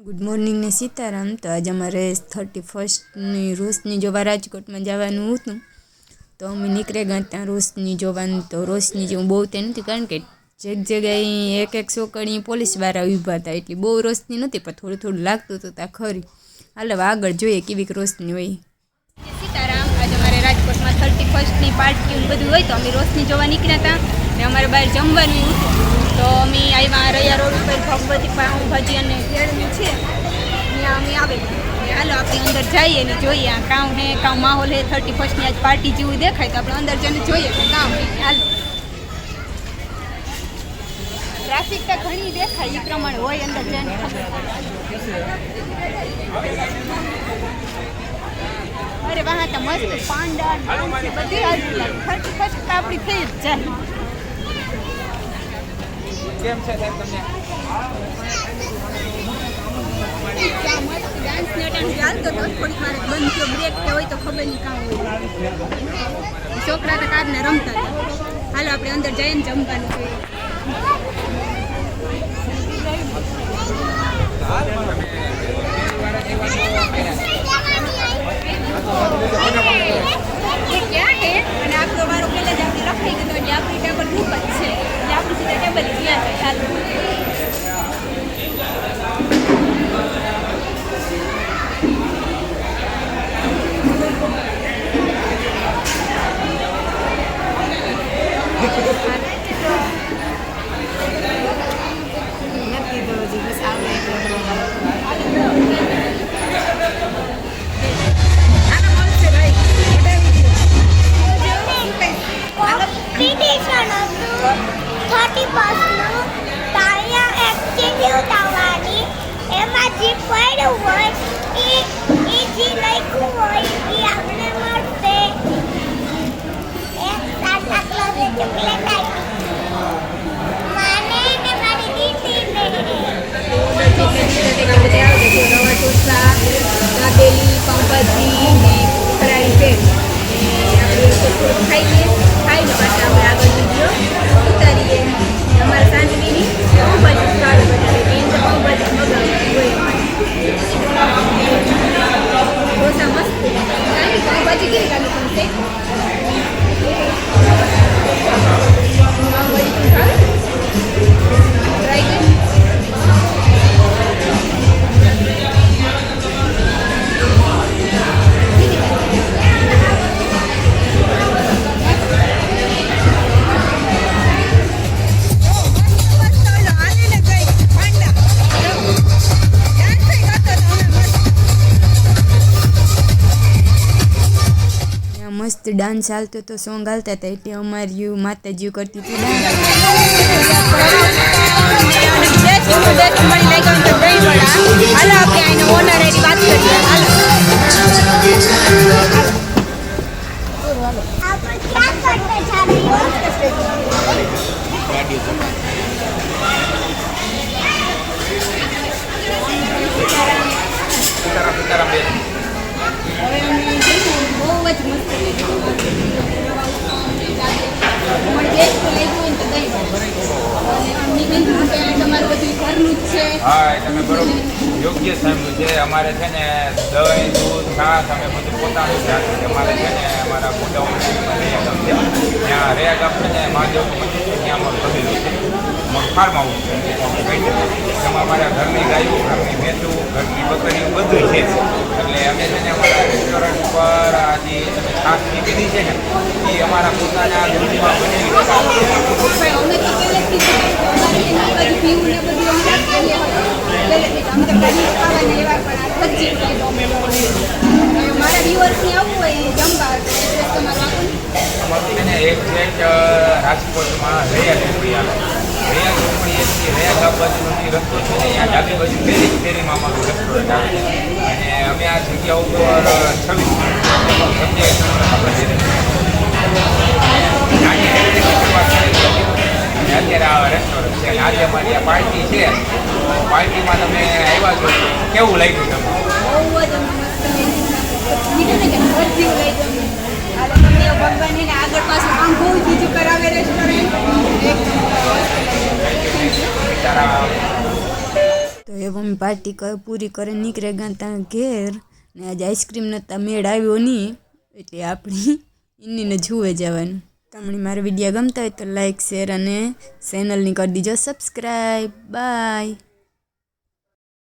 Good morning ને સીતારામ। તો આજે અમારે 31ની રોશની જોવા રાજકોટમાં જવાનું હતું, તો અમે નીકળી ગયા ત્યાં રોશની જોવાનું। તો રોશની જેવું બહુ તે નથી, કારણ કે એક જગ્યાએ એક છોકરી પોલીસવાળા ઊભા હતા, એટલે બહુ રોશની નથી, પણ થોડું થોડું લાગતું હતું ત્યાં ખરી। હાલો આગળ જોઈએ કેવી રોશની હોય। સીતારામ। આજે અમારે રાજકોટમાં 31ની પાર્ટી બધું હોય, તો અમે રોશની જોવા નીકળ્યા હતા ને અમારે બહાર જમવાનું હતું। તો અમે આવ્યા રૈયા રોડ ઉપર ભગવતી પાઉંભાજી અને ભેળની છે, ત્યાં અમે આવી ગયા। હાલો આપણે અંદર જઈએ ને જોઈએ આ કામ હે કામ માહોલ હે 31ની આજ પાર્ટી જેવું દેખાય, તો આપણે અંદર જઈને જોઈએ કે કામ હે। હાલો ટ્રાફિક તો ઘણી દેખાય, એ પ્રમાણે હોય અંદર જઈને ખબર પડે। અરે વાહ તો મસ્ત પાંડા બધી હાજરી લાગે, 31 આપણી થઈ જ જાય। કેમ છે સાહેબ તમને? ડાન્સ ને ટાઈમ ચાલતો તો થોડીક વાર બંધ થયો, બ્રેક કે હોય તો ખબર નહીં કામ હોય। છોકરા તો કારને રમતા હતા। હાલો આપણે અંદર જઈને જમવાનું જોઈએ। ક્યાં હે અને આપણો વારો પહેલા જ આપણે રખાઈ ગયો, એટલે આપણી ટેબલ બુક જ છે, એટલે આપણી સીધા ટેબલ ક્યાં છે। ચાલો દાબેલી પાઉંભાજી ને ફરાળી ભેળ ખાઈને પાછા આપણે આગળ વિડીયો ઉતારીએ। અમારે સાંજની પાઉંભાજી સારું બનાવે, મેન તો પાઉંભાજી મગાવવાની હોય અમારે। ઢોસા મસ્ત પાઉંભાજી કેવી લાગે તમને? પાઉંભાજી સારું ટ્રાય કરી। મસ્ત ડાન્સ ચાલતો તો, સોંગ હાલતા હતા, એટલે અમારી માતાજીઓ કરતી હતી હા, તમે બરોબર યોગ્ય સાંભળ્યું છે। અમારે છે ને દહીં દૂધ છાશ અમે બધું પોતાનું જ રાખીએ। અમારે છે ને અમારા ગોડાઉન રેયા ગામ છે, ત્યાં રેયા ગામ છે ને મહાદેવનું મંદિર છે, ત્યાં અમારું કબીલું છે, ફાર્મ હાઉસ છે, એમાં અમારા ઘરની ગાયો, ઘરની ભેંસું, ઘરની બકરીઓ બધું છે। એટલે અમે છે ને અમારા રેસ્ટોરન્ટ પર આજે તમે છાશ પીધી છે ને, એ અમારા પોતાના દૂધમાં બનેલી રાજકોટમાં રૈયા ઝૂંપડી આવે। રૈયા ઝૂંપડી એથી રૈયા ગામ બાજુની રસ્તો છે ને, ત્યાં ડાબી બાજુ ફેરીમાં અમારું રેસ્ટોરન્ટ આવે છે, અને અમે આ જગ્યા ઉપર 26 અત્યારે આ રેસ્ટોરન્ટ છે। આજે અમારી આ પાર્ટી છે, પાર્ટીમાં તમે આવ્યા છો, કેવું લાગ્યું તમને? ભગવાન આગળ પાછું કામ બહુ બીજું કરાવે રેસ્ટોરન્ટ। તો મમ્મી પાર્ટી પૂરી કરીને નીકળે ગયા ત્યાં ઘેર ને આજે આઈસ્ક્રીમ નહોતા મેળ આવ્યો નહીં એટલે આપણે ઇન્નીને જુએ જવાનું. તમને મારા વિડીયો ગમતા હોય તો લાઈક શેર અને ચેનલની કરી દીજો સબસ્ક્રાઈબ. બાય.